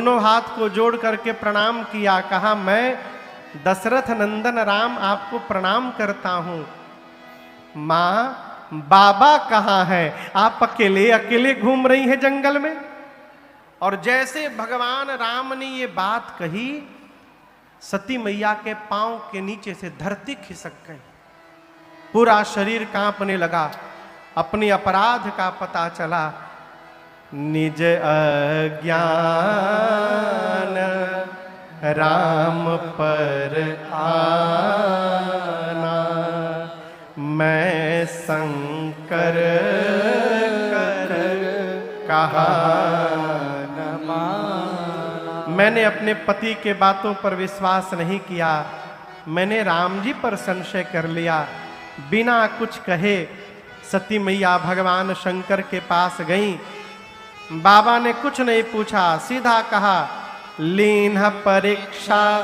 दोनों हाथ को जोड़ करके प्रणाम किया, कहा मैं दशरथ नंदन राम आपको प्रणाम करता हूं। मां बाबा कहाँ है? आप अकेले अकेले घूम रही हैं जंगल में। और जैसे भगवान राम ने ये बात कही, सती मैया के पांव के नीचे से धरती खिसक गई, पूरा शरीर कांपने लगा। अपने अपराध का पता चला, निज अज्ञान राम पर आना, मैं शंकर कर कहा न माना। मैंने अपने पति के बातों पर विश्वास नहीं किया, मैंने राम जी पर संशय कर लिया। बिना कुछ कहे सती मैया भगवान शंकर के पास गईं। बाबा ने कुछ नहीं पूछा, सीधा कहा, लीन्ह परीक्षा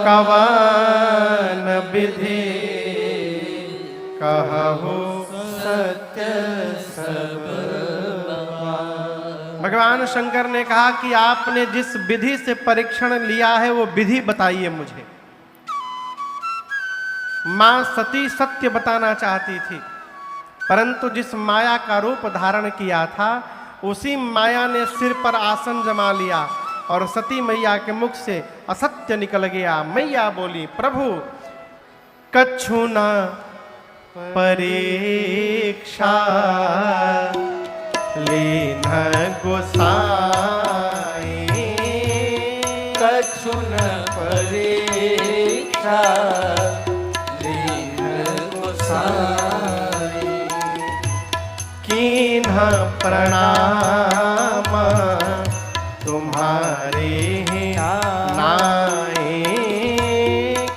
कवन विधि, कहु सत्य सब। भगवान शंकर ने कहा कि आपने जिस विधि से परीक्षण लिया है वो विधि बताइए मुझे। मां सती सत्य बताना चाहती थी, परंतु जिस माया का रूप धारण किया था उसी माया ने सिर पर आसन जमा लिया और सती मैया के मुख से असत्य निकल गया। मैया बोली, प्रभु कछु न परीक्षा लीन्ह गोसाई, कछु न परीक्षा लीन्ह गोसाई, कीन्ह प्रणाम तुम्हारे नाई,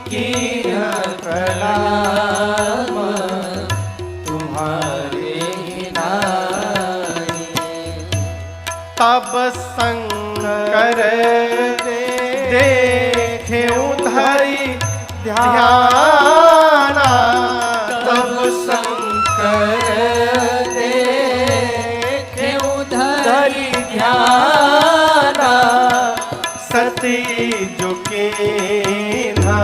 कीन्ह प्रणाम तुम्हारे नाई। तब शंकर देखे उधरी ध्याना, तब शंकर देखे उधरी ध्याना, सती झुके ना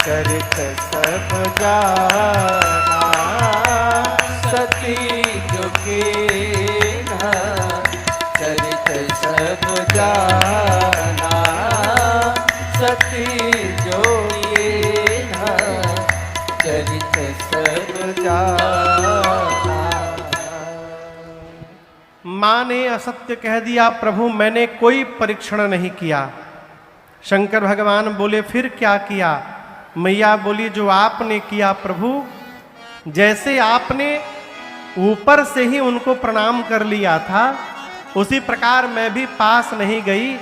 चरित सब जाना, सती झुके ना चरित सब जाना, सती जोगे ना चरित सब जाना। मां ने असत्य कह दिया, प्रभु मैंने कोई परीक्षण नहीं किया। शंकर भगवान बोले, फिर क्या किया? मैया बोली, जो आपने किया प्रभु, जैसे आपने ऊपर से ही उनको प्रणाम कर लिया था उसी प्रकार मैं भी पास नहीं गई,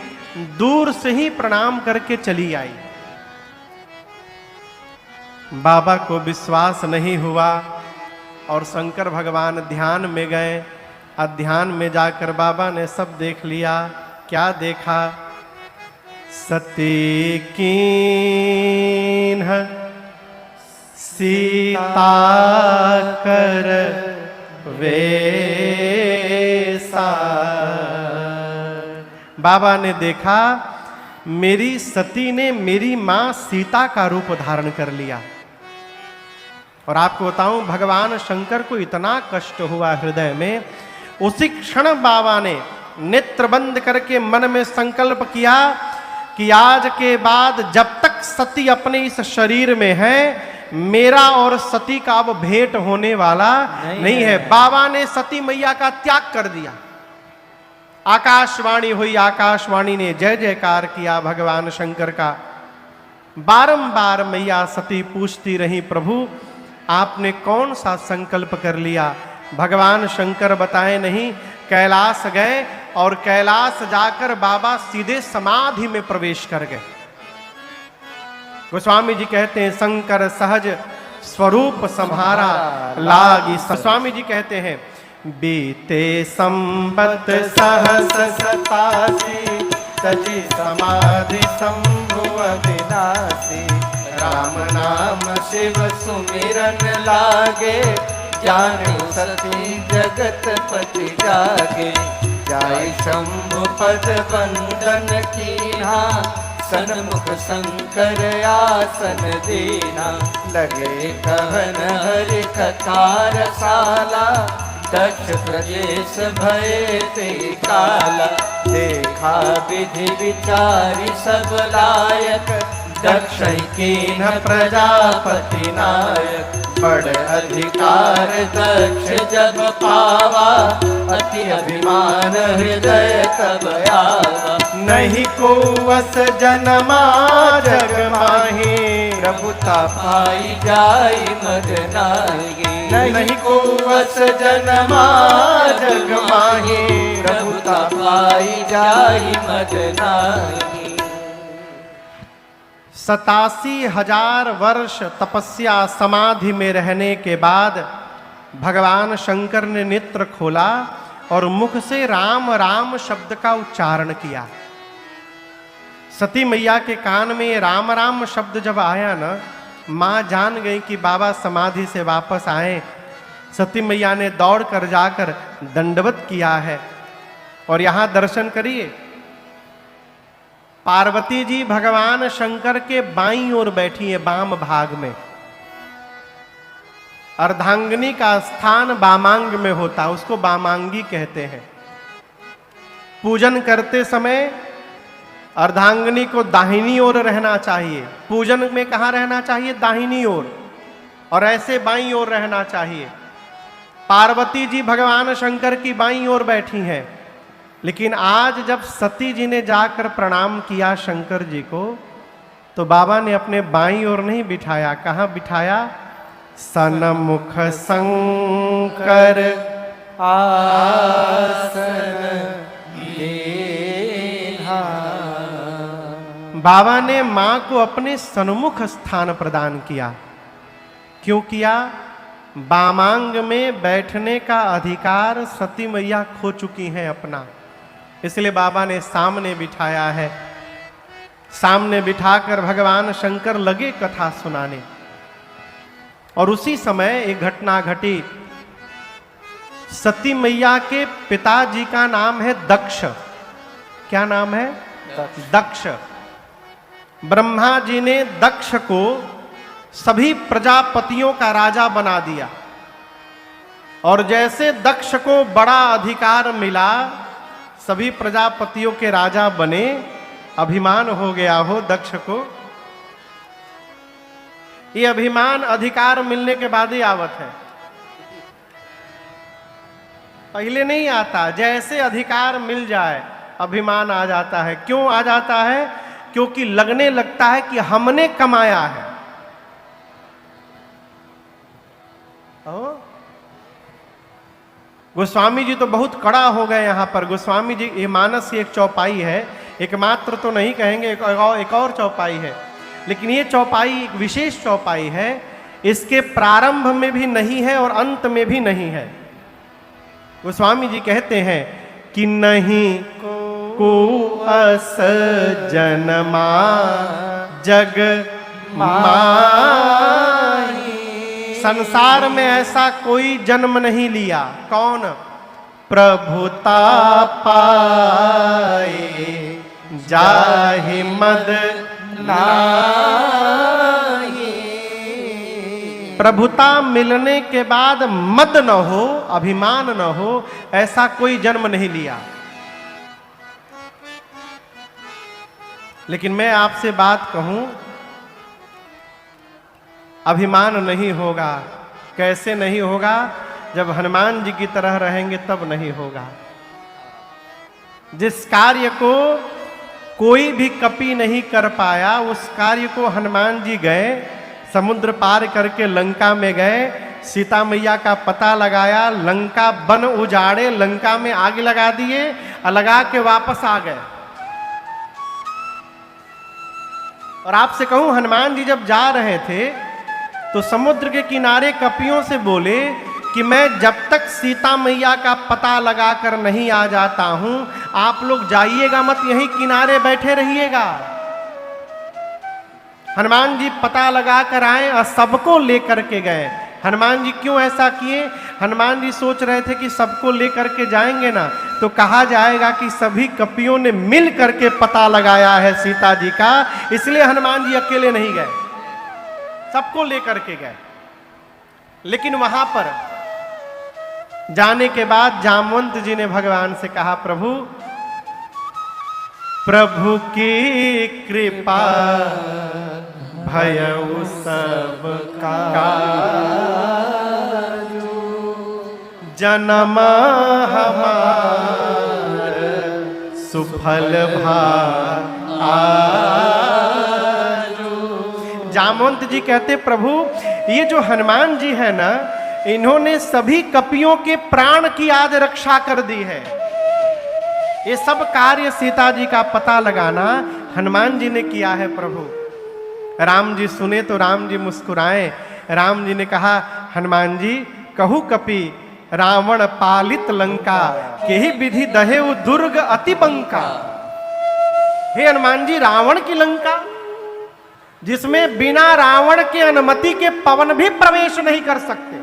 दूर से ही प्रणाम करके चली आई। बाबा को विश्वास नहीं हुआ और शंकर भगवान ध्यान में गए। ध्यान में जाकर बाबा ने सब देख लिया। क्या देखा? सती कीन्ह सीता कर वेसा। बाबा ने देखा मेरी सती ने मेरी मां सीता का रूप धारण कर लिया। और आपको बताऊं, भगवान शंकर को इतना कष्ट हुआ हृदय में, उसी क्षण बाबा ने नेत्र बंद करके मन में संकल्प किया कि आज के बाद जब तक सती अपने इस शरीर में है, मेरा और सती का अब भेंट होने वाला नहीं है। बाबा ने सती मैया का त्याग कर दिया। आकाशवाणी हुई, आकाशवाणी ने जय जयकार किया भगवान शंकर का। बारंबार मैया सती पूछती रही, प्रभु आपने कौन सा संकल्प कर लिया? भगवान शंकर बताए नहीं। कैलाश गए और कैलाश जाकर बाबा सीधे समाधि में प्रवेश कर गए। गोस्वामी जी कहते हैं, शंकर सहज स्वरूप संहारा लागी। स्वामी जी कहते हैं, बीते संबत सहस सतासी, तजी समाधि संभुव विनाशी। राम नाम शिव सुमिरन लागे, जाने सती जगत पति जागे। जाय शंभु पद बंदन कीन्हा, सन्मुख शंकर आसन दीना। लगे कहन हरि कथा रसाला, दक्ष प्रदेश भय ते काला। देखा विधि विचारी सब लायक, दक्ष कीन्ह प्रजापति नायक। बड़ अधिकार दक्ष जब पावा, अति अभिमान हृदय तब आवा। नहीं को वस जनमा जग माही, प्रभुता पाई जाय मद नागी। नहीं को वस जनमा जग माही, प्रभुता पाई जाय मद नागी। 87,000 वर्ष तपस्या समाधि में रहने के बाद भगवान शंकर ने नेत्र खोला और मुख से राम राम शब्द का उच्चारण किया। सती मैया के कान में राम राम शब्द जब आया ना, माँ जान गई कि बाबा समाधि से वापस आए। सती मैया ने दौड़ कर जाकर दंडवत किया है। और यहाँ दर्शन करिए, पार्वती जी भगवान शंकर के बाईं ओर बैठी है, बाम भाग में। अर्धांगिनी का स्थान वामांग में होता, उसको वामांगी कहते हैं। पूजन करते समय अर्धांगिनी को दाहिनी ओर रहना चाहिए। पूजन में कहाँ रहना चाहिए? दाहिनी ओर। और ऐसे बाईं ओर रहना चाहिए। पार्वती जी भगवान शंकर की बाईं ओर बैठी हैं। लेकिन आज जब सती जी ने जाकर प्रणाम किया शंकर जी को, तो बाबा ने अपने बाईं ओर नहीं बिठाया। कहाँ बिठाया? सन्मुख शंकर आसन दीन्हा। बाबा ने मां को अपने सन्मुख स्थान प्रदान किया। क्यों किया? वामांग में बैठने का अधिकार सती मैया खो चुकी हैं अपना, इसलिए बाबा ने सामने बिठाया है। सामने बिठाकर भगवान शंकर लगे कथा सुनाने। और उसी समय एक घटना घटी। सती मैया के पिताजी का नाम है दक्ष। क्या नाम है? दक्ष। ब्रह्मा जी ने दक्ष को सभी प्रजापतियों का राजा बना दिया। और जैसे दक्ष को बड़ा अधिकार मिला, सभी प्रजापतियों के राजा बने, अभिमान हो गया हो दक्ष को। ये अभिमान अधिकार मिलने के बाद ही आवत है, पहले नहीं आता। जैसे अधिकार मिल जाए अभिमान आ जाता है। क्यों आ जाता है? क्योंकि लगने लगता है कि हमने कमाया है। गोस्वामी जी तो बहुत कड़ा हो गए यहाँ पर। गोस्वामी जी, ये मानस की एक चौपाई है, एकमात्र तो नहीं कहेंगे, एक और चौपाई है, लेकिन ये चौपाई एक विशेष चौपाई है। इसके प्रारंभ में भी नहीं है और अंत में भी नहीं है। गोस्वामी जी कहते हैं कि नहीं को अस जनमा जग माही। संसार में ऐसा कोई जन्म नहीं लिया। कौन? प्रभुता पाए जाहि मद नाही। प्रभुता मिलने के बाद मद न हो, अभिमान न हो, ऐसा कोई जन्म नहीं लिया। लेकिन मैं आपसे बात कहूं, अभिमान नहीं होगा। कैसे नहीं होगा? जब हनुमान जी की तरह रहेंगे तब नहीं होगा। जिस कार्य को कोई भी कपि नहीं कर पाया, उस कार्य को हनुमान जी गए, समुद्र पार करके लंका में गए, सीता मैया का पता लगाया, लंका बन उजाड़े, लंका में आग लगा दिए और लगा के वापस आ गए। और आपसे कहूं, हनुमान जी जब जा रहे थे तो समुद्र के किनारे कपियों से बोले कि मैं जब तक सीता मैया का पता लगाकर नहीं आ जाता हूं, आप लोग जाइएगा मत, यहीं किनारे बैठे रहिएगा। हनुमान जी पता लगा कर आए और सबको लेकर के गए। हनुमान जी क्यों ऐसा किए? हनुमान जी सोच रहे थे कि सबको लेकर के जाएंगे ना तो कहा जाएगा कि सभी कपियों ने मिल करके पता लगाया है सीता जी का, इसलिए हनुमान जी अकेले नहीं गए, सबको लेकर के गए। लेकिन वहां पर जाने के बाद जामवंत जी ने भगवान से कहा, प्रभु प्रभु की कृपा भयउ सब काजू, जन्म हमार सुफल आजू। जामवंत जी कहते, प्रभु ये जो हनुमान जी है ना, इन्होंने सभी कपियों के प्राण की आज रक्षा कर दी है। ये सब कार्य सीता जी का पता लगाना हनुमान जी ने किया है प्रभु। राम जी सुने तो राम जी मुस्कुराए। राम जी ने कहा, हनुमान जी कहू कपि रावण पालित लंका, केहि विधि दहेउ दुर्ग अति बंका। हे हनुमान जी, रावण की लंका जिसमें बिना रावण की अनुमति के पवन भी प्रवेश नहीं कर सकते,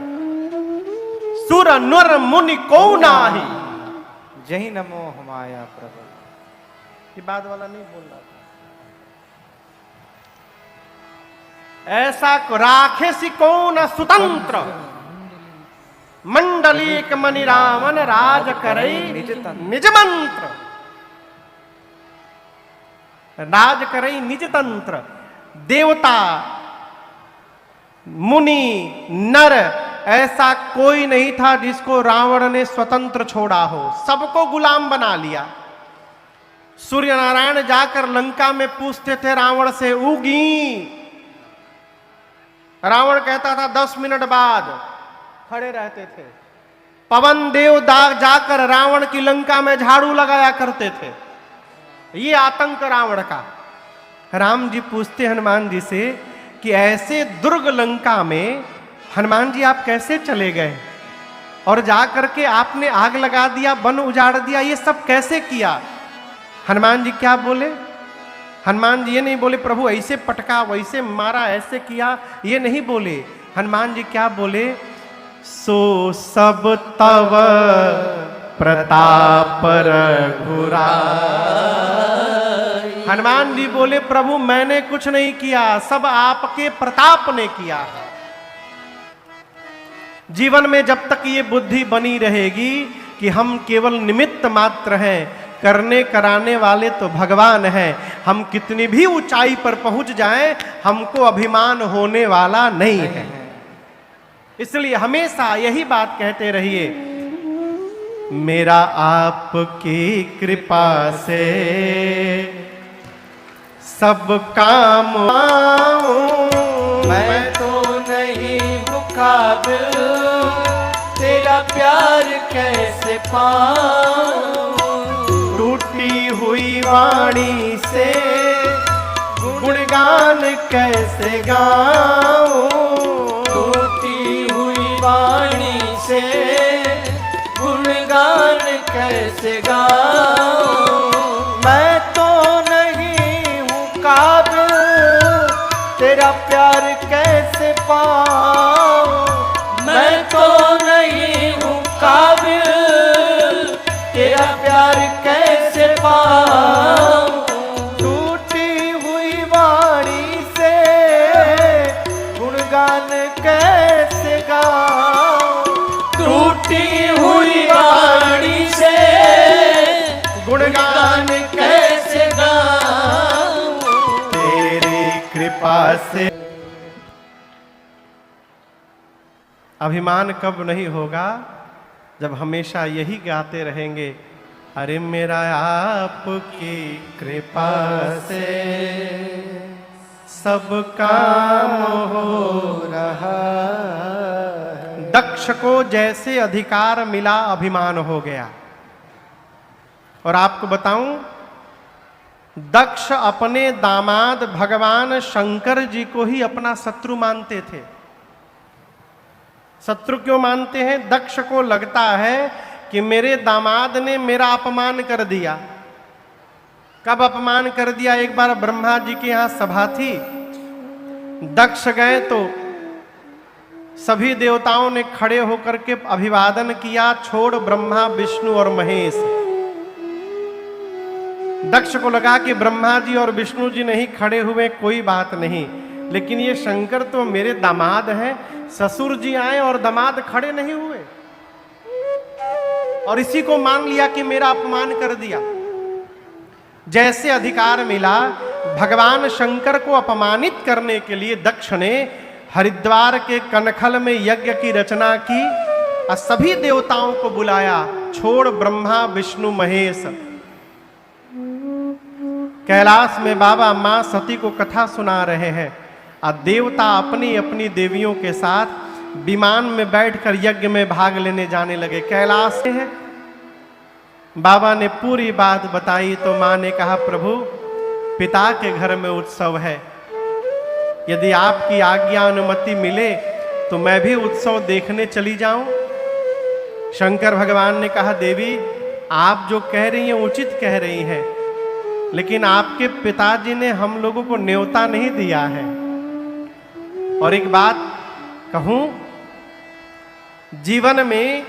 सुर नर मुनि को नाही, जही नमो हमाया प्रभु। ये बात वाला नहीं बोल रहा था। ऐसा राखे सी कौन स्वतंत्र, मंडलीक मणि रावण राज करई निज मंत्र, राज करई निज तंत्र। देवता मुनि नर ऐसा कोई नहीं था जिसको रावण ने स्वतंत्र छोड़ा हो, सबको गुलाम बना लिया। सूर्य नारायण जाकर लंका में पूछते थे रावण से, उगी, रावण कहता था 10 मिनट बाद, खड़े रहते थे। पवन देव जाकर रावण की लंका में झाड़ू लगाया करते थे। ये आतंक रावण का। राम जी पूछते हनुमान जी से कि ऐसे दुर्ग लंका में हनुमान जी आप कैसे चले गए और जाकर के आपने आग लगा दिया, वन उजाड़ दिया, ये सब कैसे किया? हनुमान जी क्या बोले? हनुमान जी ये नहीं बोले प्रभु ऐसे पटका, वैसे मारा, ऐसे किया, ये नहीं बोले। हनुमान जी क्या बोले? सो सब तव प्रताप रघुराई। हनुमान जी बोले, प्रभु मैंने कुछ नहीं किया, सब आपके प्रताप ने किया है। जीवन में जब तक ये बुद्धि बनी रहेगी कि हम केवल निमित्त मात्र हैं, करने कराने वाले तो भगवान हैं, हम कितनी भी ऊंचाई पर पहुंच जाएं, हमको अभिमान होने वाला नहीं है। इसलिए हमेशा यही बात कहते रहिए, मेरा आपकी कृपा से सब काम आऊं, मैं तो नहीं हूँ काबिल, तेरा प्यार कैसे पाऊं। टूटी हुई वाणी से गुणगान कैसे गाऊं, टूटी हुई वाणी से गुणगान कैसे गाऊं। मैं तो नहीं हूँ काबिल, तेरा प्यार कैसे पाऊं। मैं तो नहीं हूँ काबिल, तेरा प्यार कैसे पाऊं। टूटी हुई वाणी से गुणगान कैसे गाऊं। टूटी हुई वाणी से गुणगान कैसे गाऊं। तेरी कृपा से। अभिमान कब नहीं होगा? जब हमेशा यही गाते रहेंगे, अरे मेरा आपकी कृपा से सब काम हो रहा है। दक्ष को जैसे अधिकार मिला, अभिमान हो गया। और आपको बताऊं, दक्ष अपने दामाद भगवान शंकर जी को ही अपना शत्रु मानते थे। शत्रु क्यों मानते हैं? दक्ष को लगता है कि मेरे दामाद ने मेरा अपमान कर दिया। कब अपमान कर दिया? एक बार ब्रह्मा जी के यहां सभा थी, दक्ष गए तो सभी देवताओं ने खड़े होकर के अभिवादन किया, छोड़ ब्रह्मा विष्णु और महेश। दक्ष को लगा कि ब्रह्मा जी और विष्णु जी नहीं खड़े हुए, कोई बात नहीं, लेकिन ये शंकर तो मेरे दामाद हैं, ससुर जी आए और दामाद खड़े नहीं हुए, और इसी को मान लिया कि मेरा अपमान कर दिया। जैसे अधिकार मिला, भगवान शंकर को अपमानित करने के लिए दक्ष ने हरिद्वार के कनखल में यज्ञ की रचना की और सभी देवताओं को बुलाया, छोड़ ब्रह्मा विष्णु महेश। कैलाश में बाबा मां सती को कथा सुना रहे हैं और देवता अपनी अपनी देवियों के साथ विमान में बैठकर यज्ञ में भाग लेने जाने लगे। कैलाश से है, बाबा ने पूरी बात बताई तो मां ने कहा, प्रभु पिता के घर में उत्सव है, यदि आपकी आज्ञा अनुमति मिले तो मैं भी उत्सव देखने चली जाऊं। शंकर भगवान ने कहा, देवी आप जो कह रही हैं उचित कह रही हैं, लेकिन आपके पिताजी ने हम लोगों को न्योता नहीं दिया है। और एक बात कहूं, जीवन में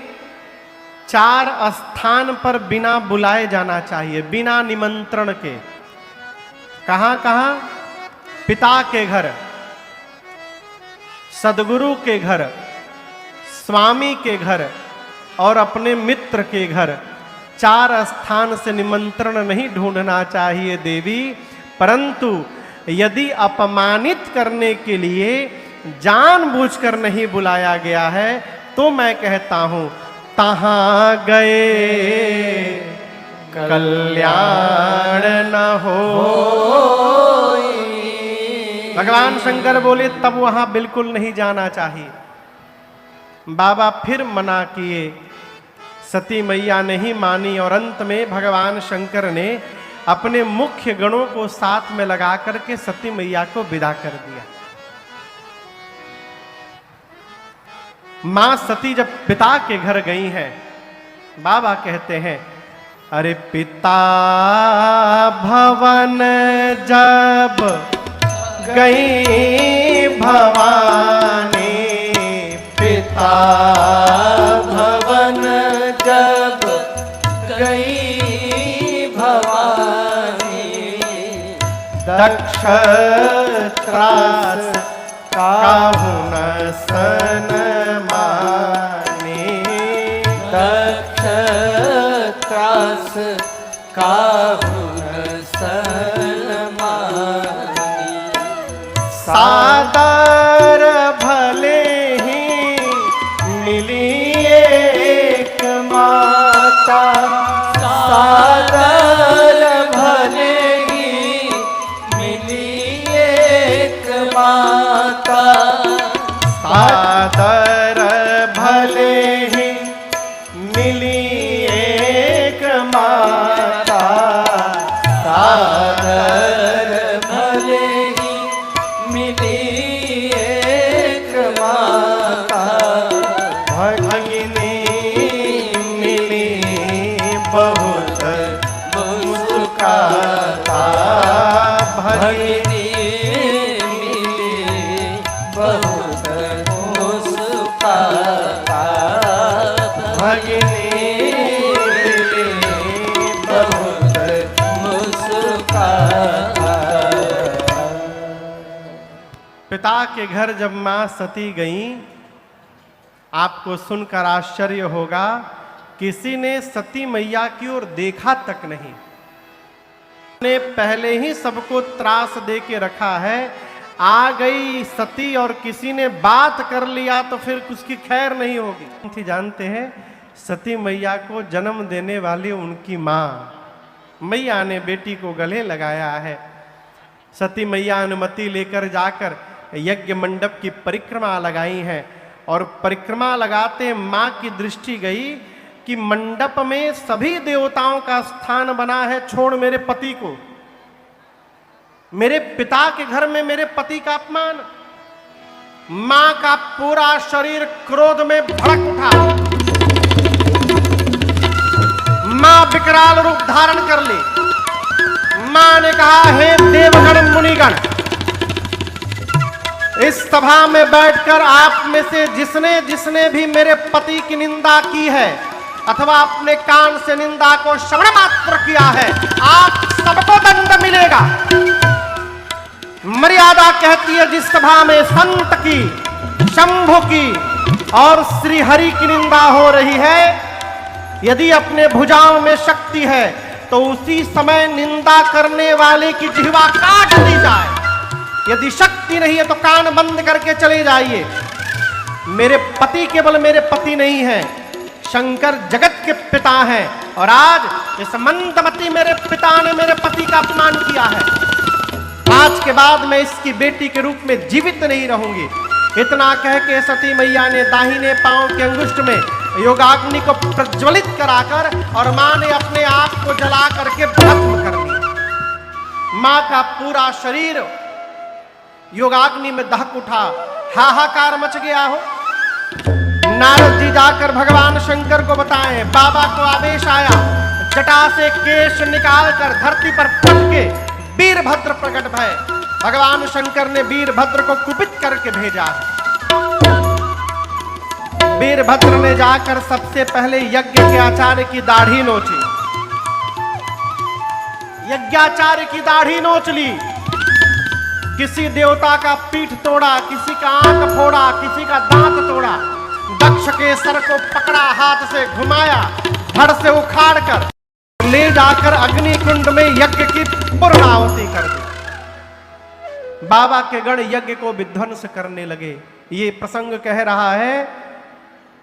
4 स्थान पर बिना बुलाए जाना चाहिए, बिना निमंत्रण के। कहां कहां? पिता के घर, सदगुरु के घर, स्वामी के घर और अपने मित्र के घर। 4 स्थान से निमंत्रण नहीं ढूंढना चाहिए देवी, परंतु यदि अपमानित करने के लिए जानबूझकर नहीं बुलाया गया है तो मैं कहता हूं, तहां गए कल्याण न हो। भगवान शंकर बोले तब वहां बिल्कुल नहीं जाना चाहिए। बाबा फिर मना किए, सती मैया नहीं मानी और अंत में भगवान शंकर ने अपने मुख्य गणों को साथ में लगा करके सती मैया को विदा कर दिया। मां सती जब पिता के घर गई हैं, बाबा कहते हैं, अरे पिता भवन जब गई भवानी, पिता भवन जब गई भवानी, दक्ष त्रास काहू न सन माने, दक्ष त्रास काहू न सन मानी, सादर भले ही मिली एक माता, सादर भले ही मिली एक माता, सादर भले ही मिली एक माता, सादर भले ही मिली एक माता, भगिनी मिली बहुत मुस्कुराता, भगिनी मिली बहुत मुस्कुराता, भगिनी मिली बहुत मुस्कुराता। पिता के घर जब मां सती गईं, आपको सुनकर आश्चर्य होगा, किसी ने सती मैया की ओर देखा तक नहीं। ने पहले ही सबको त्रास दे के रखा है, आ गई सती और किसी ने बात कर लिया तो फिर उसकी खैर नहीं होगी। जानते हैं, सती मैया को जन्म देने वाली उनकी मां, मैया ने बेटी को गले लगाया है। सती मैया अनुमति लेकर जाकर यज्ञ मंडप की परिक्रमा लगाई है और परिक्रमा लगाते मां की दृष्टि गई कि मंडप में सभी देवताओं का स्थान बना है, छोड़ मेरे पति को। मेरे पिता के घर में मेरे पति का अपमान। मां का पूरा शरीर क्रोध में भड़क उठा। मां विकराल रूप धारण कर ली। मां ने कहा, हे देवगण मुनिगण, इस सभा में बैठकर आप में से जिसने जिसने भी मेरे पति की निंदा की है अथवा अपने कान से निंदा को श्रवण मात्र किया है, आप सबको दंड मिलेगा। मर्यादा कहती है जिस सभा में संत की, शंभु की और श्री हरि की निंदा हो रही है, यदि अपने भुजाओं में शक्ति है तो उसी समय निंदा करने वाले की जिह्वा काट दी जाए। यदि शक्ति नहीं है तो कान बंद करके चले जाइए। मेरे पति केवल मेरे पति नहीं है, शंकर जगत के पिता हैं और आज इस मंदमती मेरे पिता ने मेरे पति का अपमान किया है। आज के बाद मैं इसकी बेटी के रूप में जीवित नहीं रहूंगी। इतना कह के सती मैया ने दाहिने पांव के अंगुष्ठ में योगाग्नि को प्रज्वलित कराकर और मां ने अपने आप को जला करके भस्म कर दिया। मां का पूरा शरीर योगाग्नि में दहक उठा, हाहाकार मच गया हो। नारद जी जाकर भगवान शंकर को बताएं। बाबा को आदेश आया, जटा से केश निकालकर धरती पर पटके वीरभद्र प्रकट भय। भगवान शंकर ने वीरभद्र को कुपित करके भेजा। वीरभद्र ने जाकर सबसे पहले यज्ञ के आचार्य की दाढ़ी नोची, यज्ञाचार्य की दाढ़ी नोच ली। किसी देवता का पीठ तोड़ा, किसी का आंख फोड़ा, किसी का दांत तोड़ा। दक्ष के सर को पकड़ा, हाथ से घुमाया, धड़ से उखाड़कर ले जाकर अग्नि कुंड में यज्ञ की पूर्णाहुति कर दी। बाबा के गण यज्ञ को विध्वंस करने लगे। ये प्रसंग कह रहा है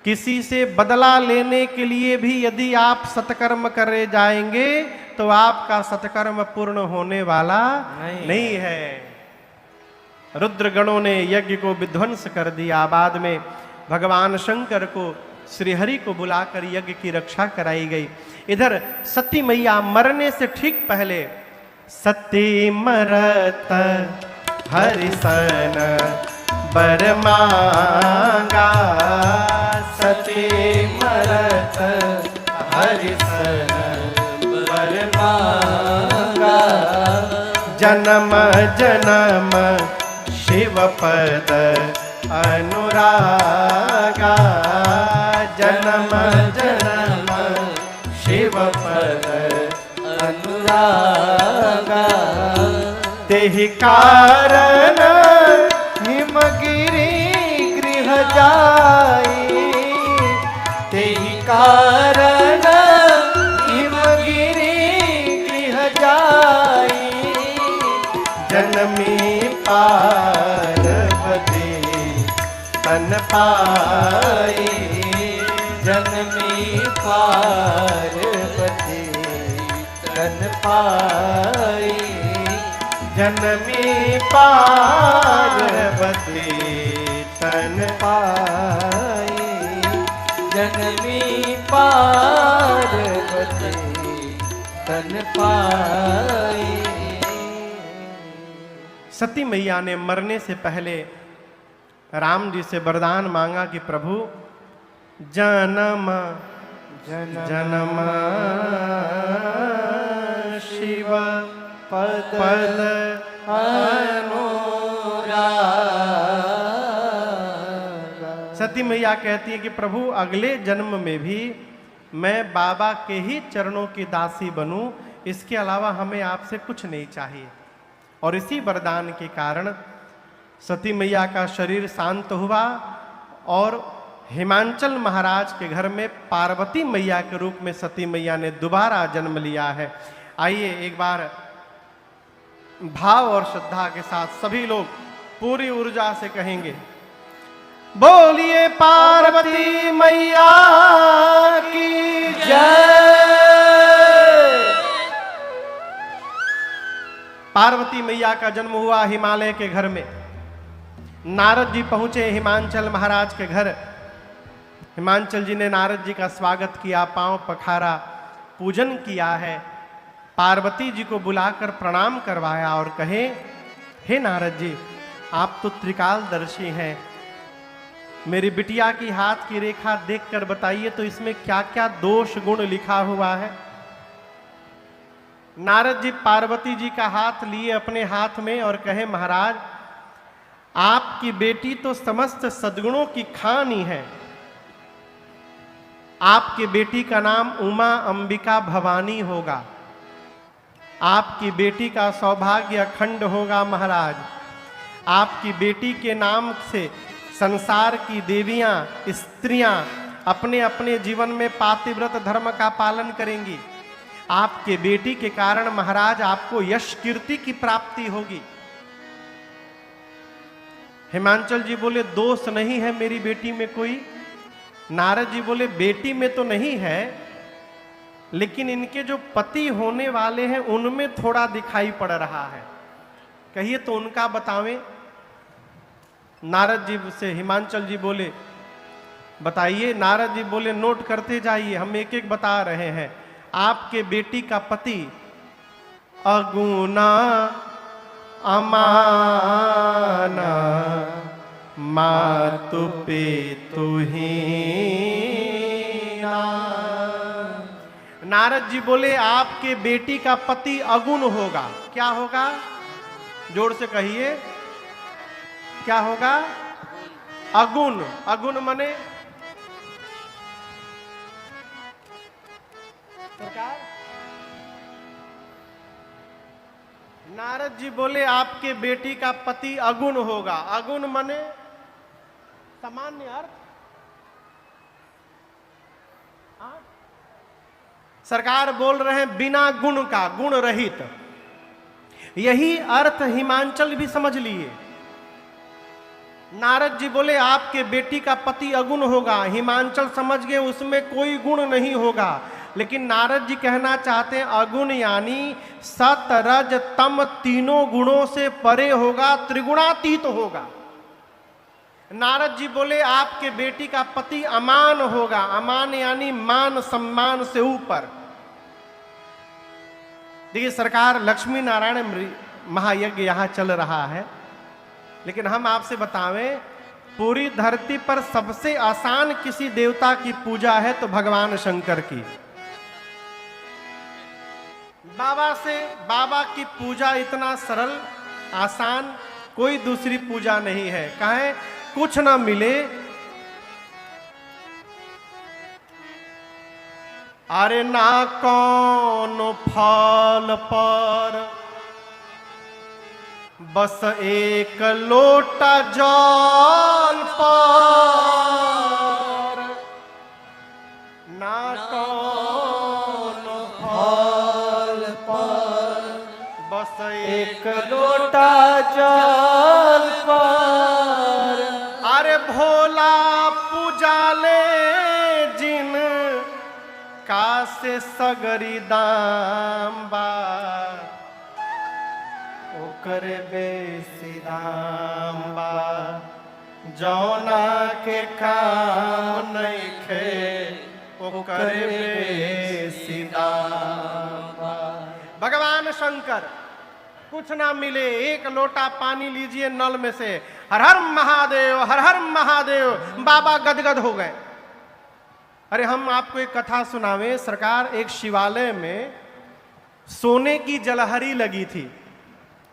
किसी से बदला लेने के लिए भी यदि आप सत्कर्म करे जाएंगे तो आपका सत्कर्म पूर्ण होने वाला नहीं है। रुद्र गणों ने यज्ञ को विध्वंस कर दिया। बाद में भगवान शंकर को श्रीहरि को बुलाकर यज्ञ की रक्षा कराई गई। इधर सती मैया मरने से ठीक पहले सती मरत हरिसन बर मांगा, सती मरत हरिसन बर मांगा। जन्म जन्म शिव पद अनुरागा, जन्म जन्म शिव पद अनुरागा। तेहि कारण हिमगिरि गृह जाई, तेहि कारण हिमगिरि गृह जाई। जनमी पार्वती तन पाई, जनमी पार्वती तन पाई। जनमी पार्वती तन पाई, जनमी पार्वती तन पाई। सती मैया ने मरने से पहले राम जी से वरदान मांगा कि प्रभु जन्म जन्म शिव पद अनुरागा। सती मैया कहती है कि प्रभु अगले जन्म में भी मैं बाबा के ही चरणों की दासी बनूं, इसके अलावा हमें आपसे कुछ नहीं चाहिए। और इसी वरदान के कारण सती मैया का शरीर शांत हुआ और हिमांचल महाराज के घर में पार्वती मैया के रूप में सती मैया ने दोबारा जन्म लिया है। आइए एक बार भाव और श्रद्धा के साथ सभी लोग पूरी ऊर्जा से कहेंगे, बोलिए पार्वती मैया की जय। पार्वती मैया का जन्म हुआ हिमालय के घर में। नारद जी पहुंचे हिमांचल महाराज के घर। हिमांचल जी ने नारद जी का स्वागत किया, पांव पखारा, पूजन किया है। पार्वती जी को बुलाकर प्रणाम करवाया और कहे, हे नारद जी, आप तो त्रिकालदर्शी हैं, मेरी बिटिया की हाथ की रेखा देखकर बताइए तो इसमें क्या क्या दोष गुण लिखा हुआ है। नारद जी पार्वती जी का हाथ लिए अपने हाथ में और कहे, महाराज आपकी बेटी तो समस्त सद्गुणों की खानी है। आपकी बेटी का नाम उमा अंबिका भवानी होगा। आपकी बेटी का सौभाग्य अखंड होगा महाराज। आपकी बेटी के नाम से संसार की देवियां, स्त्रियां अपने अपने जीवन में पातिव्रत धर्म का पालन करेंगी। आपके बेटी के कारण महाराज आपको यश कीर्ति की प्राप्ति होगी। हिमांचल जी बोले दोष नहीं है मेरी बेटी में कोई। नारद जी बोले बेटी में तो नहीं है, लेकिन इनके जो पति होने वाले हैं उनमें थोड़ा दिखाई पड़ रहा है। कहिए तो उनका बतावें। नारद जी से हिमांचल जी बोले बताइए। नारद जी बोले नोट करते जाइए, हम एक एक बता रहे हैं। आपके बेटी का पति अगुना अमाना मातु पितु हीना। नारद जी बोले आपके बेटी का पति अगुण होगा। क्या होगा? जोर से कहिए, क्या होगा? अगुण। अगुण मने सरकार। नारद जी बोले आपके बेटी का पति अगुण होगा। अगुण मने सामान्य अर्थ। सरकार बोल रहे हैं बिना गुण का, गुण रहित। यही अर्थ हिमांचल भी समझ लिए। नारद जी बोले आपके बेटी का पति अगुण होगा। हिमांचल समझ गए उसमें कोई गुण नहीं होगा। लेकिन नारद जी कहना चाहते हैं अगुण यानी सत रज तम तीनों गुणों से परे होगा, त्रिगुणातीत होगा। नारद जी बोले आपके बेटी का पति अमान होगा। अमान यानी मान सम्मान से ऊपर। देखिए सरकार, लक्ष्मी नारायण महायज्ञ यहां चल रहा है, लेकिन हम आपसे बतावें पूरी धरती पर सबसे आसान किसी देवता की पूजा है तो भगवान शंकर की। बाबा की पूजा इतना सरल आसान कोई दूसरी पूजा नहीं है। कहें कुछ ना मिले, अरे ना कौन फल पर बस एक लोटा जल पर, ना कौन फल पर बस एक लोटा जल पर। अरे भोला पूजा ले जिन का से सगरी दाम बा, ओकर बेसी दाम बा, जौना के काम नइखे ओकर बेसी दाम बा। भगवान शंकर कुछ ना मिले, एक लोटा पानी लीजिए नल में से, हर हर महादेव हर हर महादेव, बाबा गदगद हो गए। अरे हम आपको एक कथा सुनावे। सरकार, एक शिवालय में सोने की जलहरी लगी थी।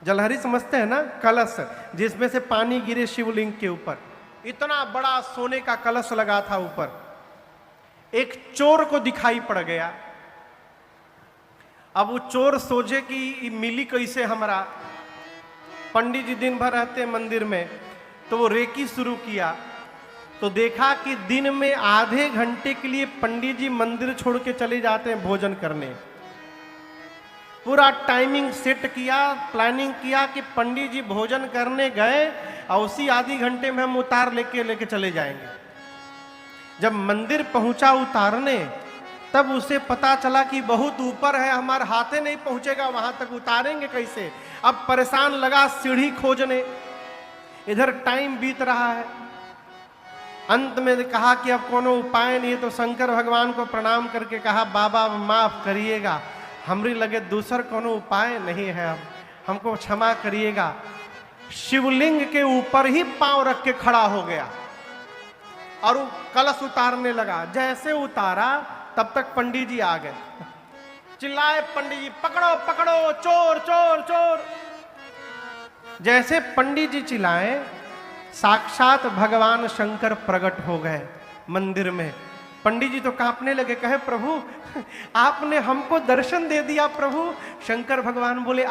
जलहरी समझते हैं ना? कलश जिसमें से पानी गिरे शिवलिंग के ऊपर। इतना बड़ा सोने का कलश लगा था ऊपर। एक चोर को दिखाई पड़ गया। अब वो चोर सोचे कि मिली कैसे हमरा। पंडित जी दिन भर रहते मंदिर में, तो वो रेकी शुरू किया तो देखा कि दिन में आधे घंटे के लिए पंडित जी मंदिर छोड़ के चले जाते हैं भोजन करने। पूरा टाइमिंग सेट किया, प्लानिंग किया कि पंडित जी भोजन करने गए और उसी आधी घंटे में हम उतार लेके चले जाएंगे। जब मंदिर पहुंचा उतारने, तब उसे पता चला कि बहुत ऊपर है, हमारे हाथे नहीं पहुंचेगा, वहां तक उतारेंगे कैसे। अब परेशान लगा सीढ़ी खोजने। इधर टाइम बीत रहा है। अंत में कहा कि अब कोनो उपाय नहीं है, तो शंकर भगवान को प्रणाम करके कहा बाबा माफ करिएगा, हमरी लगे दूसर कोनो उपाय नहीं है, अब हमको क्षमा करिएगा। शिवलिंग के ऊपर ही पांव रख के खड़ा हो गया और वो कलश उतारने लगा। जैसे उतारा तब तक पंडित जी आ गए। चिल्लाए पंडित जी, पकड़ो पकड़ो, चोर चोर चोर। जैसे पंडित जी चिल्लाए साक्षात भगवान शंकर प्रकट हो गए मंदिर में। पंडित जी तो कांपने लगे, कहे प्रभु आपने हमको दर्शन दे दिया प्रभु। शंकर भगवान बोले